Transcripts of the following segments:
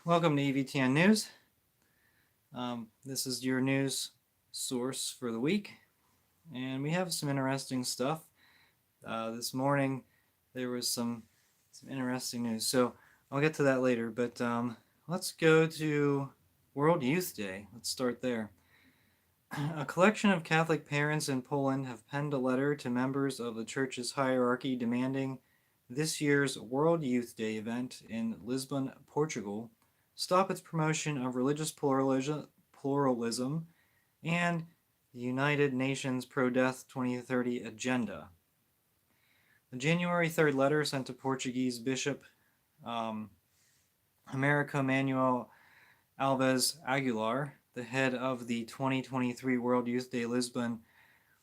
Welcome to EVTN News. This is your news source for the week, and we have some interesting stuff. This morning there was some interesting news, so I'll get to that later, but let's go to World Youth Day. Let's start there. A collection of Catholic parents in Poland have penned a letter to members of the church's hierarchy demanding this year's World Youth Day event in Lisbon, Portugal, stop its promotion of religious pluralism and the United Nations Pro-Death 2030 agenda. The January 3rd letter sent to Portuguese Bishop Americo Manuel Alves Aguilar, the head of the 2023 World Youth Day Lisbon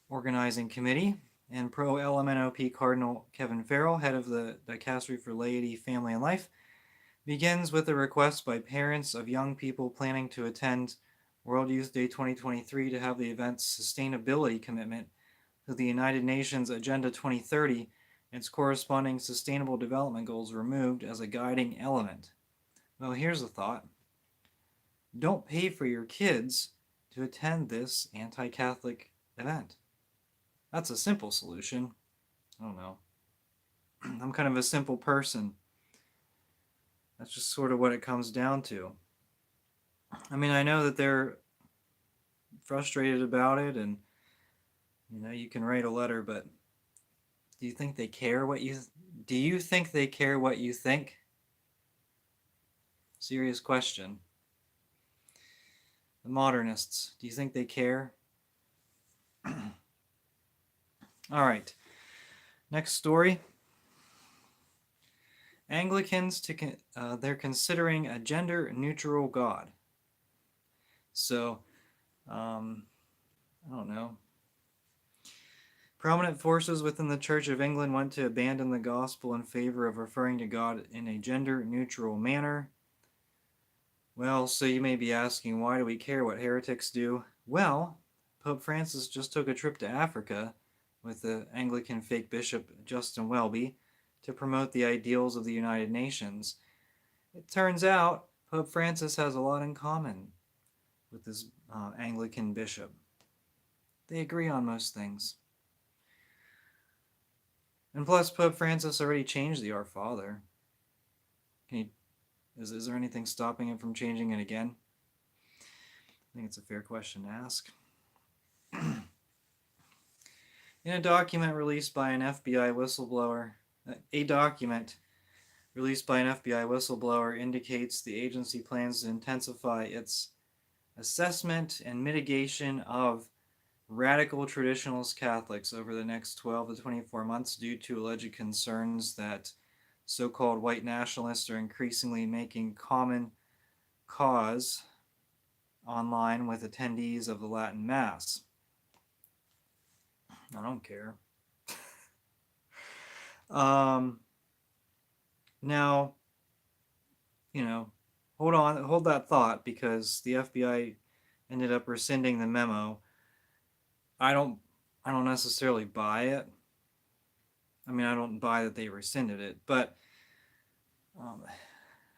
Organizing Committee, and pro-LMNOP Cardinal Kevin Farrell, head of the Dicastery for Laity, Family, and Life, begins with a request by parents of young people planning to attend World Youth Day 2023 to have the event's sustainability commitment to the United Nations Agenda 2030 and its corresponding sustainable development goals removed as a guiding element. Well, here's a thought. Don't pay for your kids to attend this anti-Catholic event. That's a simple solution. I don't know. I'm kind of a simple person. That's just sort of what it comes down to. I mean, I know that they're frustrated about it, and you can write a letter, but do you think they care what you do you think they care what you think? Serious question. The modernists, do you think they care? All right. Next story. Anglicans they're considering a gender-neutral God. So, I don't know. Prominent forces within the Church of England want to abandon the gospel in favor of referring to God in a gender-neutral manner. Well, so you may be asking, why do we care what heretics do? Well, Pope Francis just took a trip to Africa with the Anglican fake bishop Justin Welby to promote the ideals of the United Nations. It turns out Pope Francis has a lot in common with this Anglican bishop. They agree on most things. And plus, Pope Francis already changed the Our Father. Is there anything stopping him from changing it again? I think it's a fair question to ask. In a document released by an FBI whistleblower, indicates the agency plans to intensify its assessment and mitigation of radical traditionalist Catholics over the next 12 to 24 months due to alleged concerns that so-called white nationalists are increasingly making common cause online with attendees of the Latin Mass. I don't care. Now, hold that thought, because the FBI ended up rescinding the memo. I don't necessarily buy it. I mean, I don't buy that they rescinded it, but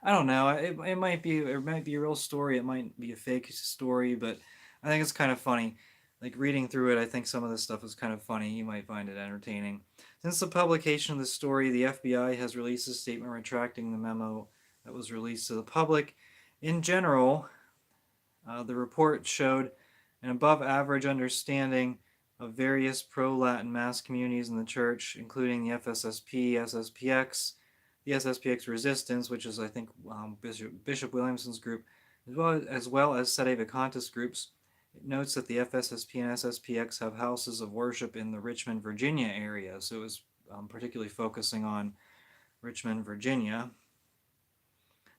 I don't know. It might be a real story. It might be a fake story, but I think it's kind of funny. Like, reading through it, I think some of this stuff is kind of funny. You might find it entertaining. Since the publication of the story, the FBI has released a statement retracting the memo that was released to the public. In general, the report showed an above-average understanding of various pro-Latin Mass communities in the Church, including the FSSP, SSPX, the SSPX Resistance, which is, I think, Bishop Williamson's group, as well as Sedevacantists groups. It notes that the FSSP and SSPX have houses of worship in the Richmond, Virginia area, so it was particularly focusing on Richmond, Virginia.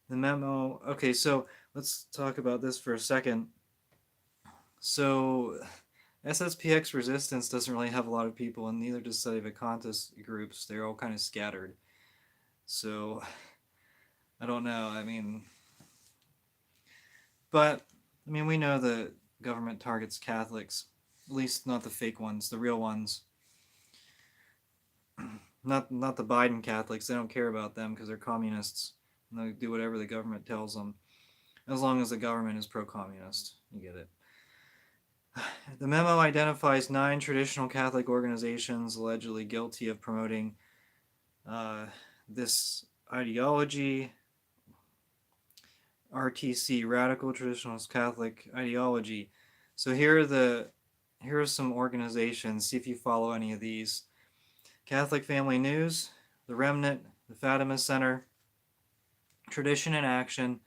The memo, okay, so let's talk about this for a second. So, SSPX Resistance doesn't really have a lot of people, and neither does Sedevacantist groups. They're all kind of scattered. So, I don't know. But we know the government targets Catholics, at least not the fake ones, the real ones. Not the Biden Catholics. They don't care about them because they're communists, and they do whatever the government tells them. as long as the government is pro-communist. You get it. The memo identifies 9 traditional Catholic organizations allegedly guilty of promoting this ideology. RTC, Radical Traditionalist Catholic Ideology. So here are some organizations. See if you follow any of these. Catholic Family News, The Remnant, the Fatima Center, Tradition in Action,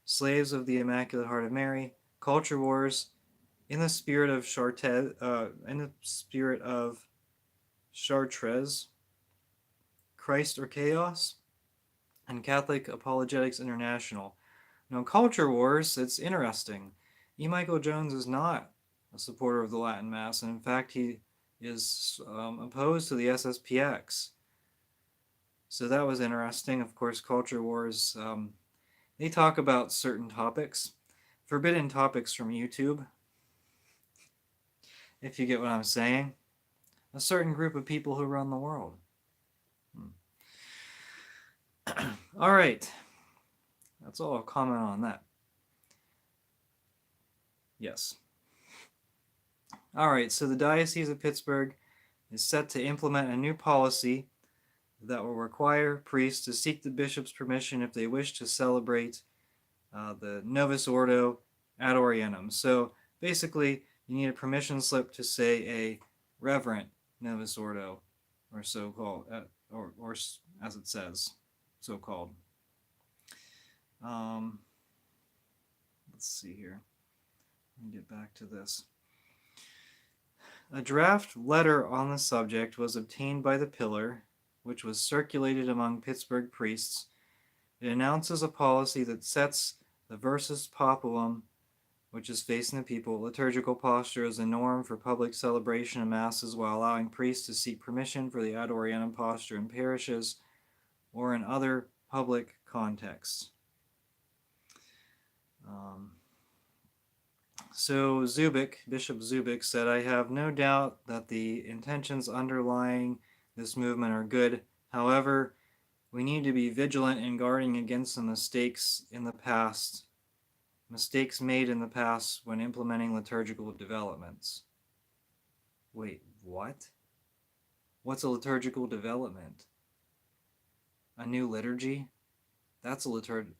Slaves of the Immaculate Heart of Mary, Culture Wars, in the spirit of Chartres, Christ or Chaos, and Catholic Apologetics International. Now, Culture Wars, it's interesting. E. Michael Jones is not a supporter of the Latin Mass, and in fact, he is opposed to the SSPX. So that was interesting. Of course, Culture Wars, they talk about certain topics, forbidden topics from YouTube, if you get what I'm saying. A certain group of people who run the world. All right. That's all I'll comment on that. Yes. All right, so the Diocese of Pittsburgh is set to implement a new policy that will require priests to seek the bishop's permission if they wish to celebrate the Novus Ordo ad Orientem. So basically, you need a permission slip to say a reverent Novus Ordo, or so-called, or as it says, so-called. Let's see here. Let me get back to this. A draft letter on the subject was obtained by the Pillar, which was circulated among Pittsburgh priests. It announces a policy that sets the versus populum, which is facing the people, liturgical posture as a norm for public celebration of masses, while allowing priests to seek permission for the ad orientem posture in parishes or in other public contexts. So Zubik, Bishop Zubik, said, "I have no doubt that the intentions underlying this movement are good. However, we need to be vigilant in guarding against the mistakes made in the past when implementing liturgical developments." Wait, what? What's a liturgical development? A new liturgy? That's a liturgical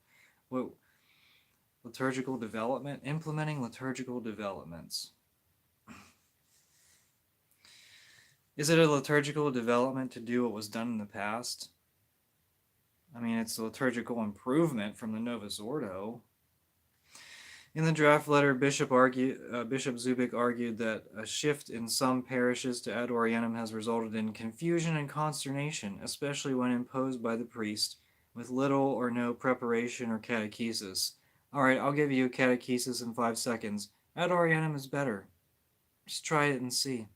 development? Implementing liturgical developments. Is it a liturgical development to do what was done in the past? I mean, it's a liturgical improvement from the Novus Ordo. In the draft letter, Bishop Zubik argued that a shift in some parishes to ad orientem has resulted in confusion and consternation, especially when imposed by the priest with little or no preparation or catechesis. All right, I'll give you a catechesis in 5 seconds. Ad orientem is better. Just try it and see.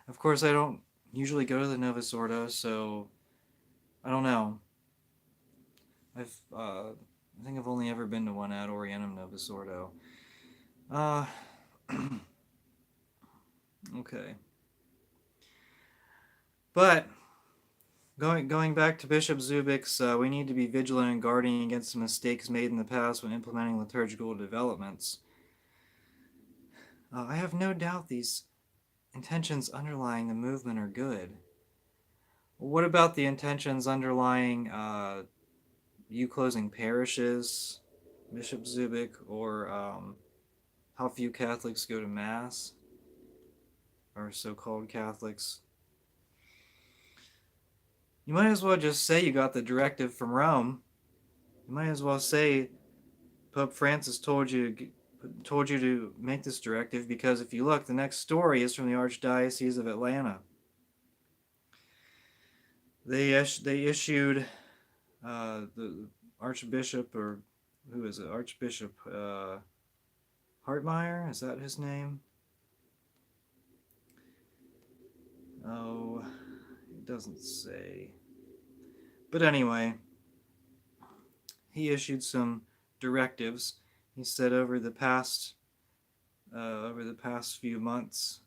Of course, I don't usually go to the Novus Ordo, so I don't know. I think I've only ever been to one ad orientem Novus Ordo. Okay. But going back to Bishop Zubik's, we need to be vigilant in guarding against the mistakes made in the past when implementing liturgical developments. I have no doubt these intentions underlying the movement are good. What about the intentions underlying you closing parishes, Bishop Zubik, or how few Catholics go to Mass, or so-called Catholics? You might as well just say you got the directive from Rome. You might as well say Pope Francis told you to make this directive, because if you look, the next story is from the Archdiocese of Atlanta. They issued the Archbishop, or who is it? Archbishop Hartmeyer? Is that his name? Oh, it doesn't say. But anyway, he issued some directives. He said over the past few months,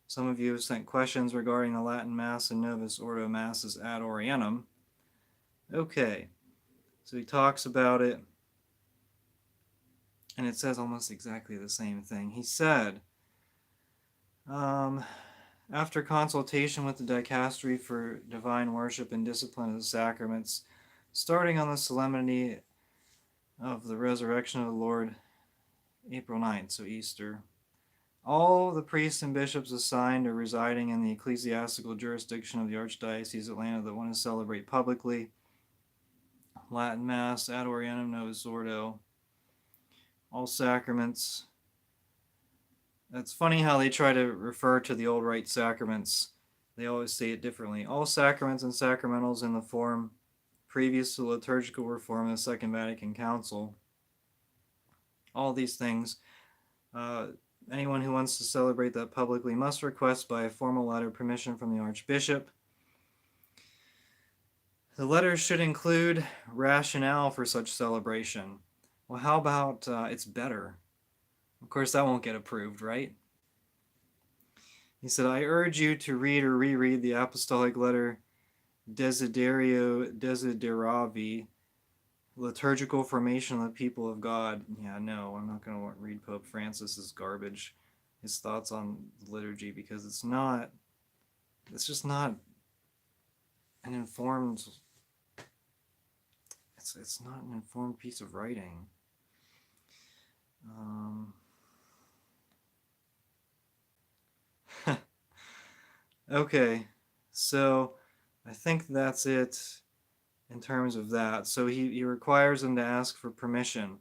some of you have sent questions regarding the Latin Mass and Novus Ordo Masses ad orientem. Okay, so he talks about it. And it says almost exactly the same thing. He said, um, after consultation with the dicastery for divine worship and discipline of the sacraments, starting on the solemnity of the resurrection of the Lord, April 9th, so Easter, all the priests and bishops assigned or residing in the ecclesiastical jurisdiction of the Archdiocese of Atlanta that want to celebrate publicly Latin Mass, Ad Orientem, Novus Ordo, all sacraments. That's funny how they try to refer to the old rite sacraments. They always say it differently. All sacraments and sacramentals in the form previous to liturgical reform of the Second Vatican Council. All these things. Anyone who wants to celebrate that publicly must request by a formal letter permission from the Archbishop. The letter should include rationale for such celebration. Well, how about it's better? Of course, that won't get approved, right? He said, I urge you to read or reread the apostolic letter Desiderio Desideravi, liturgical formation of the people of God. Yeah, no, I'm not going to read Pope Francis's garbage, his thoughts on liturgy, because it's just not an informed, it's not an informed piece of writing. Okay, so I think that's it in terms of that. So he requires them to ask for permission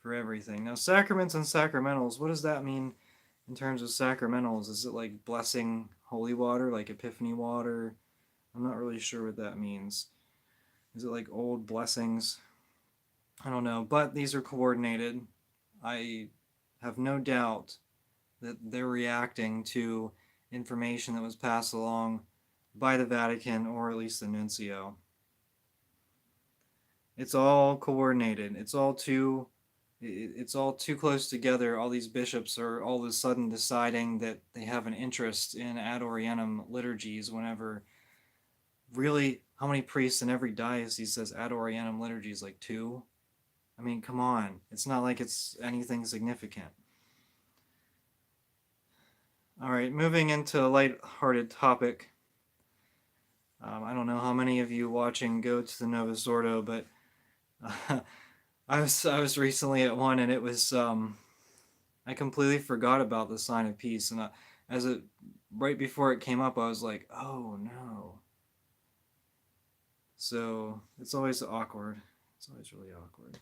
for everything. Now, sacraments and sacramentals, what does that mean in terms of sacramentals? Is it like blessing holy water, like Epiphany water? I'm not really sure what that means. Is it like old blessings? I don't know, but these are coordinated. I have no doubt that they're reacting to information that was passed along by the Vatican, or at least the nuncio. It's all coordinated. It's all too close together. All these bishops are all of a sudden deciding that they have an interest in ad orientem liturgies, whenever really, how many priests in every diocese says ad orientem liturgies? Like 2? I mean, come on. It's not like it's anything significant. All right, moving into a light-hearted topic. I don't know how many of you watching go to the Novus Ordo, but I was recently at one, and it was I completely forgot about the sign of peace, and right before it came up, I was like, oh no. So it's always awkward. It's always really awkward.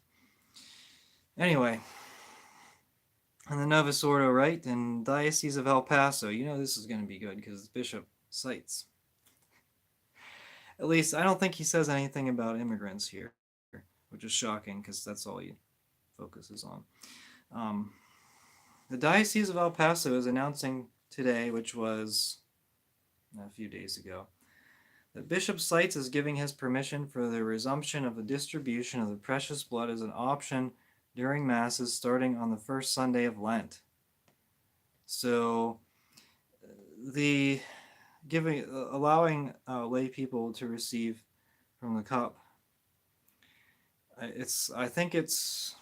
Anyway, and the Novus Ordo, right? In Diocese of El Paso, you know this is going to be good because Bishop cites. At least I don't think he says anything about immigrants here, which is shocking because that's all he focuses on. The Diocese of El Paso is announcing today, which was a few days ago, that Bishop Seitz is giving his permission for the resumption of the distribution of the precious blood as an option during Masses starting on the first Sunday of Lent. So the allowing lay people to receive from the cup, I think it's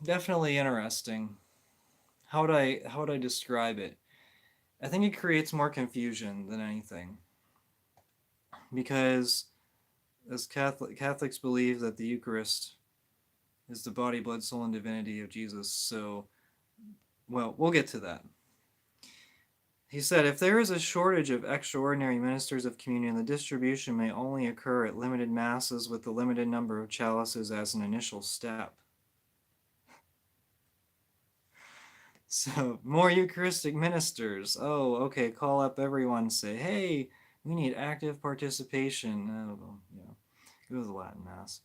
definitely interesting. How would I describe it? I think it creates more confusion than anything, because as Catholics believe that the Eucharist is the body, blood, soul, and divinity of Jesus. So, well, we'll get to that. He said, if there is a shortage of extraordinary ministers of communion, the distribution may only occur at limited masses with the limited number of chalices as an initial step. So, more Eucharistic ministers. Oh, okay, call up everyone, say, hey, we need active participation. Oh, yeah, go to the Latin Mass.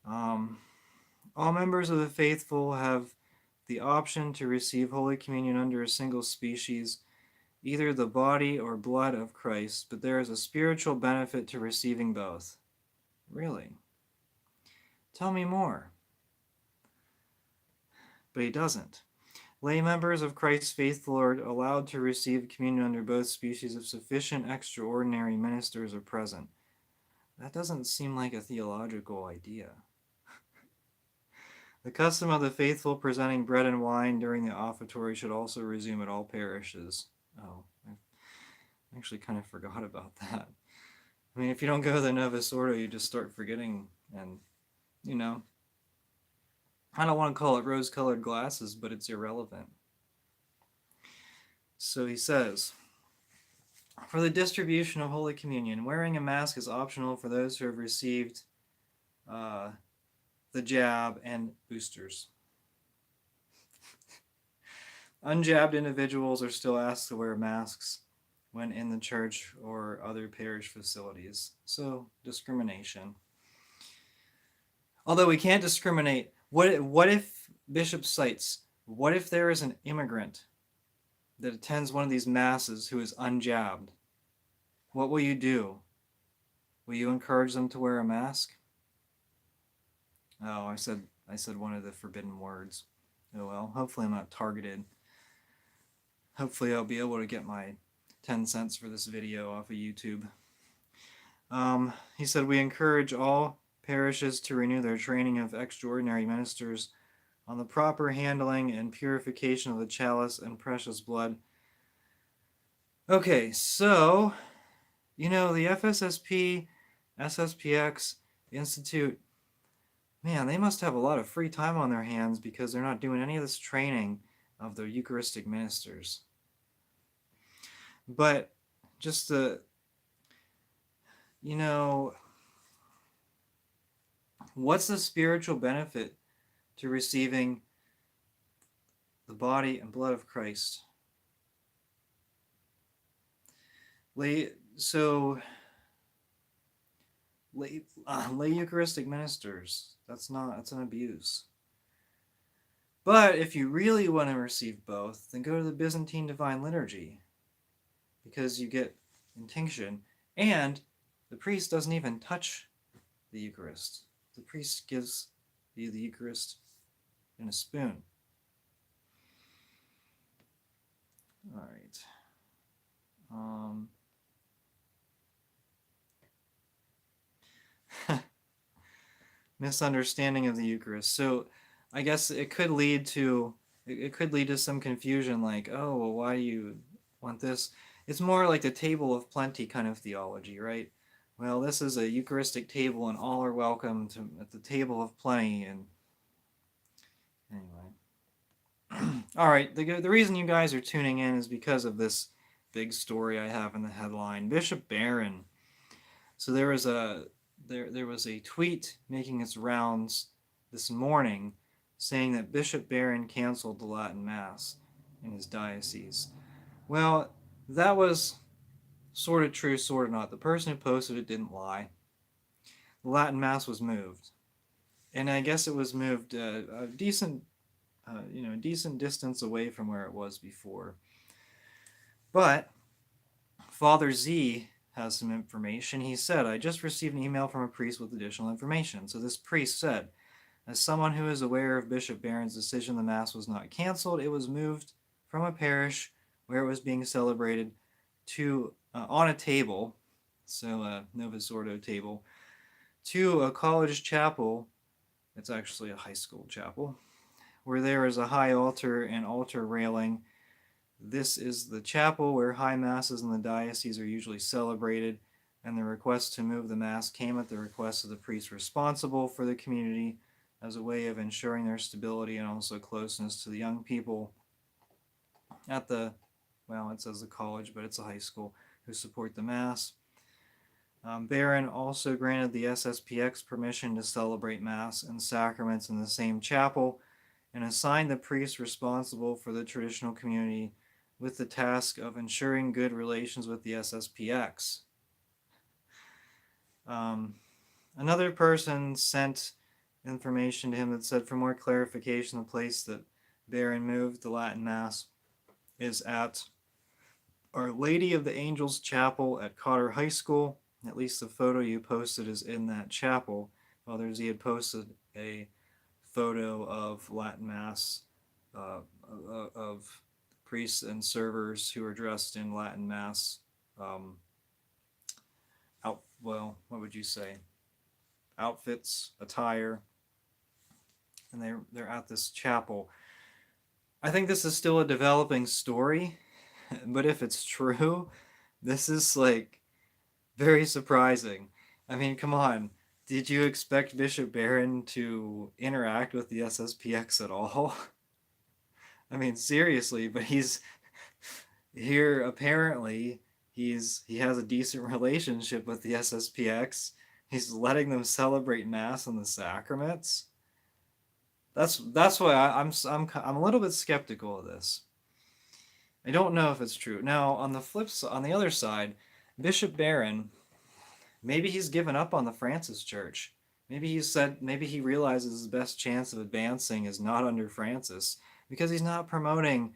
All members of the faithful have the option to receive Holy Communion under a single species, either the body or blood of Christ, but there is a spiritual benefit to receiving both. Really? Tell me more. But he doesn't. Lay members of Christ's faithful are allowed to receive communion under both species if sufficient extraordinary ministers are present. That doesn't seem like a theological idea. The custom of the faithful presenting bread and wine during the offertory should also resume at all parishes. Oh, I actually kind of forgot about that. I mean, if you don't go to the Novus Ordo, you just start forgetting, and, you know, I don't want to call it rose-colored glasses, but it's irrelevant. So he says, for the distribution of Holy Communion, wearing a mask is optional for those who have received the jab and boosters. Unjabbed individuals are still asked to wear masks when in the church or other parish facilities. So, discrimination. Although we can't discriminate, what if Bishop cites, what if there is an immigrant that attends one of these masses who is unjabbed? What will you do? Will you encourage them to wear a mask? Oh, I said one of the forbidden words. Oh well, hopefully I'm not targeted. Hopefully I'll be able to get my 10 cents for this video off of YouTube. He said, we encourage all parishes to renew their training of extraordinary ministers on the proper handling and purification of the chalice and precious blood. Okay, so, you know, the FSSP, SSPX Institute, man, they must have a lot of free time on their hands because they're not doing any of this training of the Eucharistic ministers. But just you know, what's the spiritual benefit to receiving the body and blood of Christ? Lay Eucharistic ministers, that's an abuse. But if you really want to receive both, then go to the Byzantine Divine Liturgy, because you get intinction, and the priest doesn't even touch the Eucharist. The priest gives you the Eucharist in a spoon. All right. Misunderstanding of the Eucharist. So I guess it could lead to some confusion, like, oh, well, why do you want this? It's more like the table of plenty kind of theology, right? Well, this is a Eucharistic table, and all are welcome at the table of plenty. And anyway, all right. The reason you guys are tuning in is because of this big story I have in the headline. Bishop Barron. So there was a tweet making its rounds this morning saying that Bishop Barron canceled the Latin Mass in his diocese. Well, that was sort of true, sort of not. The person who posted it didn't lie. The Latin Mass was moved, and I guess it was moved a decent distance away from where it was before. But Father Z has some information. He said, I just received an email from a priest with additional information. So this priest said, as someone who is aware of Bishop Barron's decision, the Mass was not canceled. It was moved from a parish where it was being celebrated to on a table, so a Novus Ordo table, to a college chapel. It's actually a high school chapel, where there is a high altar and altar railing. This is the chapel where high masses in the diocese are usually celebrated, and the request to move the Mass came at the request of the priest responsible for the community as a way of ensuring their stability and also closeness to the young people at it says the college, but it's a high school, who support the Mass. Barron also granted the SSPX permission to celebrate Mass and sacraments in the same chapel and assigned the priest responsible for the traditional community with the task of ensuring good relations with the SSPX. Another person sent information to him that said, for more clarification, the place that Barron moved the Latin Mass is at Our Lady of the Angels Chapel at Cotter High School. At least the photo you posted is in that chapel. Father Z had posted a photo of Latin Mass of priests and servers who are dressed in Latin Mass well, what would you say? Outfits, attire, and they're at this chapel. I think this is still a developing story, but if it's true, this is like very surprising. I mean, come on. Did you expect Bishop Barron to interact with the SSPX at all? I mean, seriously, but he's here apparently he has a decent relationship with the SSPX. He's letting them celebrate mass in the sacraments. That's why I'm a little bit skeptical of this. I don't know if it's true. Now, on the other side, Bishop Barron, maybe he's given up on the Francis Church. Maybe he realizes his best chance of advancing is not under Francis because he's not promoting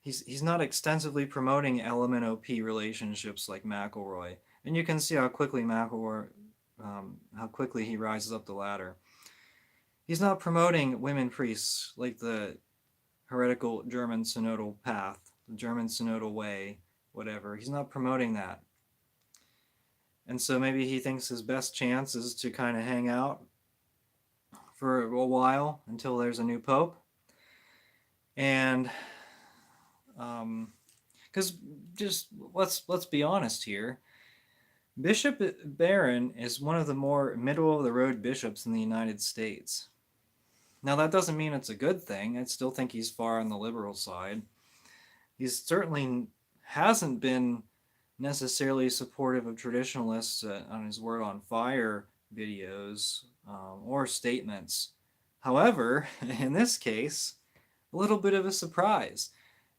he's not extensively promoting LMNOP relationships like McElroy. And you can see how quickly how quickly he rises up the ladder. He's not promoting women priests like the heretical German synodal path, the German synodal way, whatever. He's not promoting that. And so maybe he thinks his best chance is to kind of hang out for a while until there's a new pope. And because just let's be honest here, Bishop Barron is one of the more middle of the road bishops in the United States. Now that doesn't mean it's a good thing. I still think he's far on the liberal side. He certainly hasn't been necessarily supportive of traditionalists on his Word on Fire videos or statements. However, in this case, a little bit of a surprise.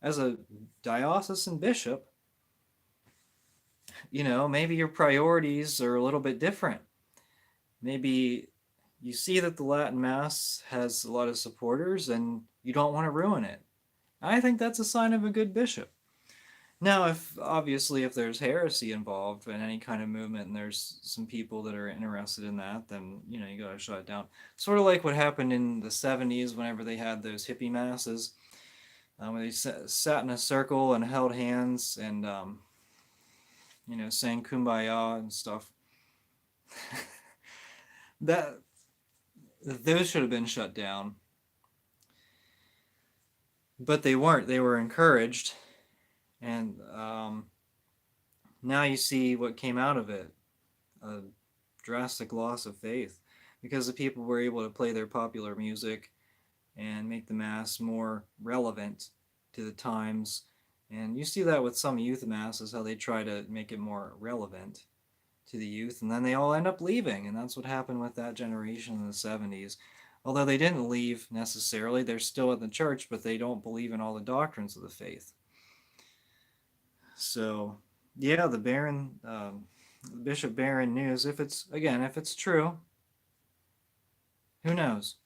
As a diocesan bishop, maybe your priorities are a little bit different. Maybe you see that the Latin Mass has a lot of supporters and you don't want to ruin it. I think that's a sign of a good bishop. Now, if there's heresy involved in any kind of movement and there's some people that are interested in that, then, you got to shut it down. Sort of like what happened in the 70s whenever they had those hippie masses, where they sat in a circle and held hands and, sang Kumbaya and stuff. Those should have been shut down. But they weren't. They were encouraged. And now you see what came out of it, a drastic loss of faith, because the people were able to play their popular music and make the Mass more relevant to the times. And you see that with some youth Masses, how they try to make it more relevant to the youth, and then they all end up leaving, and that's what happened with that generation in the 70s. Although they didn't leave necessarily, they're still at the church, but they don't believe in all the doctrines of the faith. So, yeah, the Bishop Barron news, if it's true, who knows?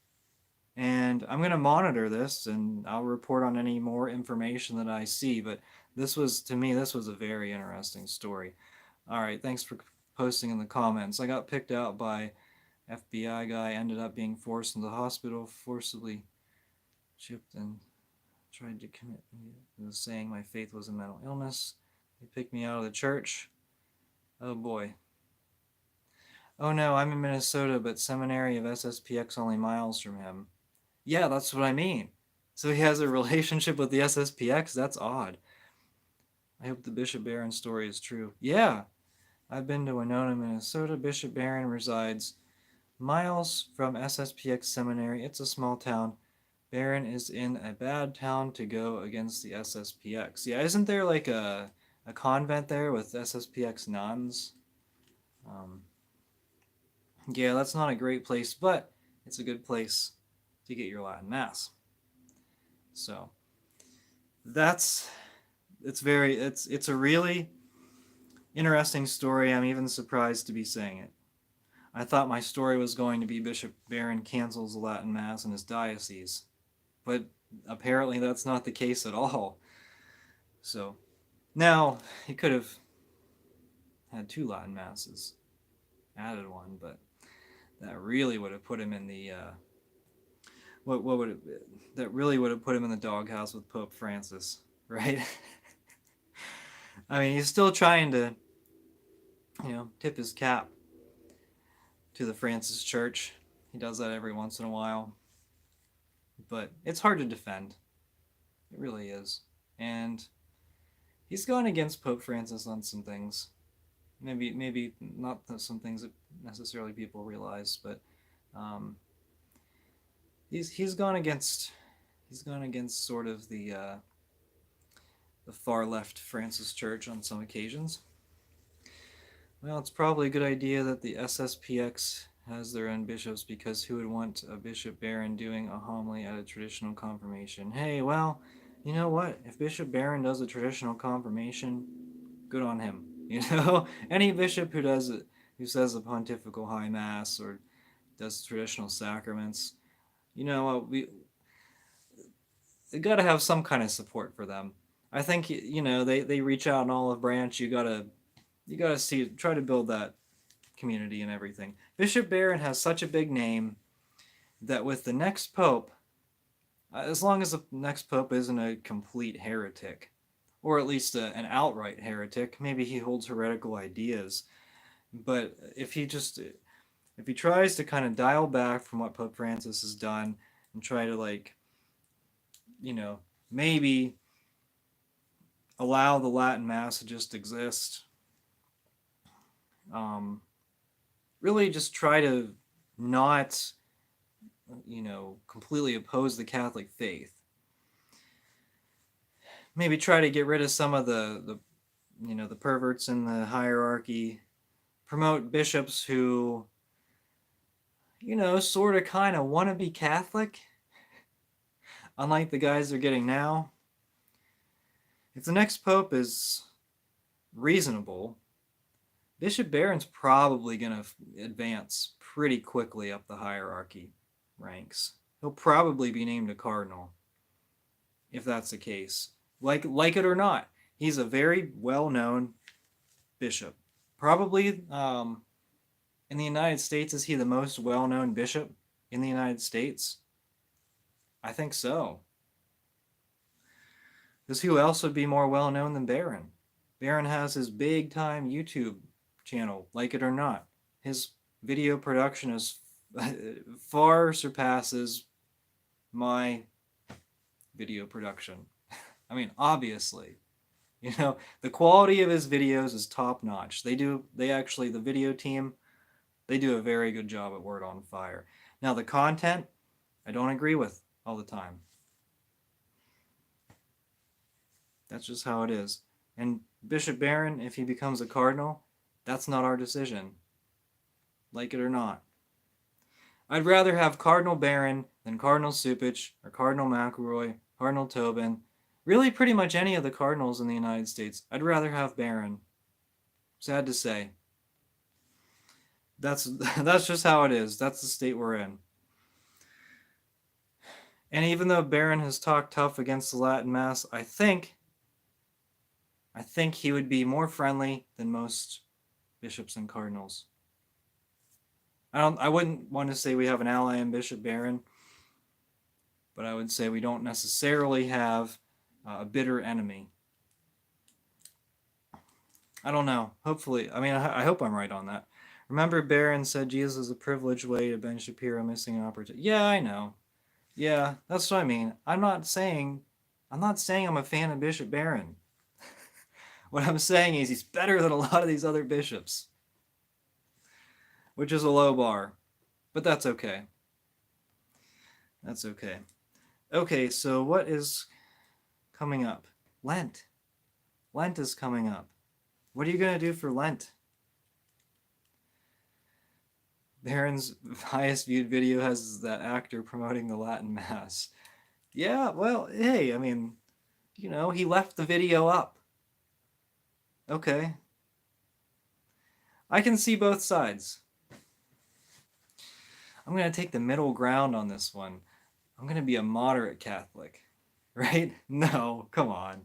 And I'm going to monitor this, and I'll report on any more information that I see, but this was a very interesting story. All right, thanks for posting in the comments. I got picked out by FBI guy, ended up being forced into the hospital, forcibly chipped and tried to commit, was saying my faith was a mental illness. They picked me out of the church. Oh boy. Oh no, I'm in Minnesota, but Seminary of SSPX only miles from him. Yeah, that's what I mean. So he has a relationship with the SSPX? That's odd. I hope the Bishop Barron story is true. Yeah, I've been to Winona, Minnesota. Bishop Barron resides miles from SSPX Seminary. It's a small town. Barron is in a bad town to go against the SSPX. Yeah, isn't there like a convent there with SSPX nuns? Yeah, that's not a great place, but it's a good place to get your Latin Mass. So it's a really interesting story. I'm even surprised to be saying it. I thought my story was going to be Bishop Barron cancels the Latin Mass in his diocese, but apparently that's not the case at all. So now he could have had 2 Latin Masses, added one, but that really would have put him in the that really would have put him in the doghouse with Pope Francis, right? I mean, he's still trying to tip his cap to the Francis Church. He does that every once in a while. But it's hard to defend. It really is. And he's gone against Pope Francis on some things. Maybe not some things that necessarily people realize, but he's gone against sort of the far left Francis Church on some occasions. Well, it's probably a good idea that the SSPX has their own bishops, because who would want a Bishop Barron doing a homily at a traditional confirmation? Hey, well, you know what? If Bishop Barron does a traditional confirmation, good on him. Any bishop who does it, who says a pontifical high mass or does traditional sacraments, we got to have some kind of support for them. I think they reach out an olive branch. You gotta try to build that community and everything. Bishop Barron has such a big name that with the next pope, as long as the next pope isn't a complete heretic, or at least an outright heretic, maybe he holds heretical ideas, but if he tries to kind of dial back from what Pope Francis has done and try to maybe allow the Latin Mass to just exist, really just try to not, completely oppose the Catholic faith. Maybe try to get rid of some of the perverts in the hierarchy. Promote bishops who, sort of kind of want to be Catholic, unlike the guys they're getting now. If the next pope is reasonable, Bishop Barron's probably going to advance pretty quickly up the hierarchy ranks. He'll probably be named a cardinal, if that's the case. Like it or not, he's a very well-known bishop. Probably in the United States, is he the most well-known bishop in the United States? I think so. Because who else would be more well-known than Barron? Barron has his big-time YouTube channel, like it or not. His video production is far surpasses my video production. I mean, obviously, the quality of his videos is top notch. The video team, they do a very good job at Word on Fire. Now, the content, I don't agree with all the time. That's just how it is. And Bishop Barron, if he becomes a cardinal, that's not our decision. Like it or not. I'd rather have Cardinal Barron than Cardinal Zubik or Cardinal McElroy, Cardinal Tobin. Really, pretty much any of the cardinals in the United States. I'd rather have Barron. Sad to say. That's just how it is. That's the state we're in. And even though Barron has talked tough against the Latin Mass, I think he would be more friendly than most bishops and cardinals. I wouldn't want to say we have an ally in Bishop Barron, but I would say we don't necessarily have a bitter enemy. I don't know. Hopefully, I hope I'm right on that. Remember, Barron said Jesus is a privileged way to Ben Shapiro missing an opportunity. Yeah, I know. Yeah, that's what I mean. I'm not saying I'm a fan of Bishop Barron. What I'm saying is he's better than a lot of these other bishops, which is a low bar, but that's okay. That's okay. Okay, so what is coming up? Lent. Lent is coming up. What are you going to do for Lent? Barron's highest viewed video has that actor promoting the Latin Mass. Yeah, well, hey, he left the video up. Okay. I can see both sides. I'm going to take the middle ground on this one. I'm going to be a moderate Catholic. Right? No, come on.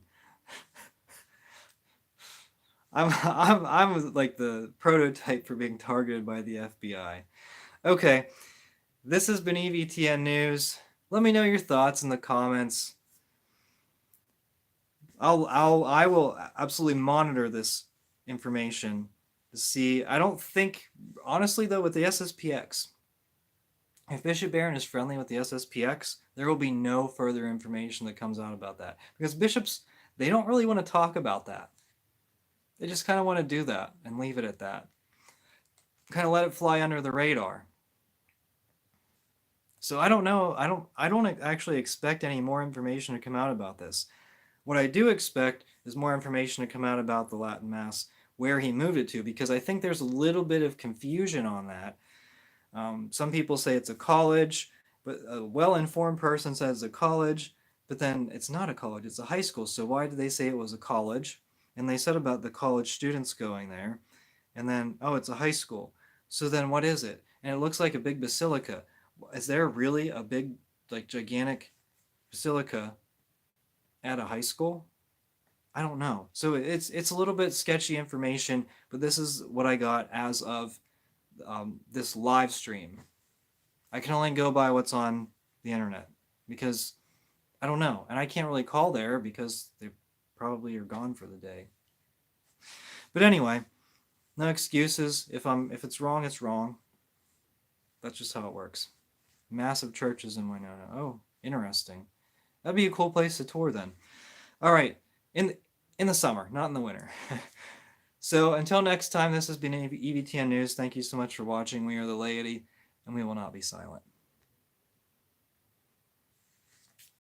I'm like the prototype for being targeted by the FBI. Okay, this has been EVTN News. Let me know your thoughts in the comments. I will absolutely monitor this information to see. I don't think, honestly though, with the SSPX, if Bishop Barron is friendly with the SSPX, there will be no further information that comes out about that. Because bishops, they don't really want to talk about that. They just kind of want to do that and leave it at that. Kind of let it fly under the radar. So I don't know. I don't actually expect any more information to come out about this. What I do expect is more information to come out about the Latin Mass, where he moved it to, because I think there's a little bit of confusion on that. Some people say it's a college, but a well-informed person says it's a college, but then it's not a college, it's a high school. So why did they say it was a college? And they said about the college students going there, and then, oh, it's a high school. So then what is it? And it looks like a big basilica. Is there really a big, like, gigantic basilica at a high school? I don't know. So it's a little bit sketchy information, but this is what I got as of this live stream. I can only go by what's on the internet because I don't know, and I can't really call there because they probably are gone for the day. But anyway, no excuses. If it's wrong, it's wrong. That's just how it works. Massive churches in Winona. Oh, interesting. That'd be a cool place to tour then. All right, in the summer, not in the winter. So until next time, this has been EVTN News. Thank you so much for watching. We are the laity, and we will not be silent.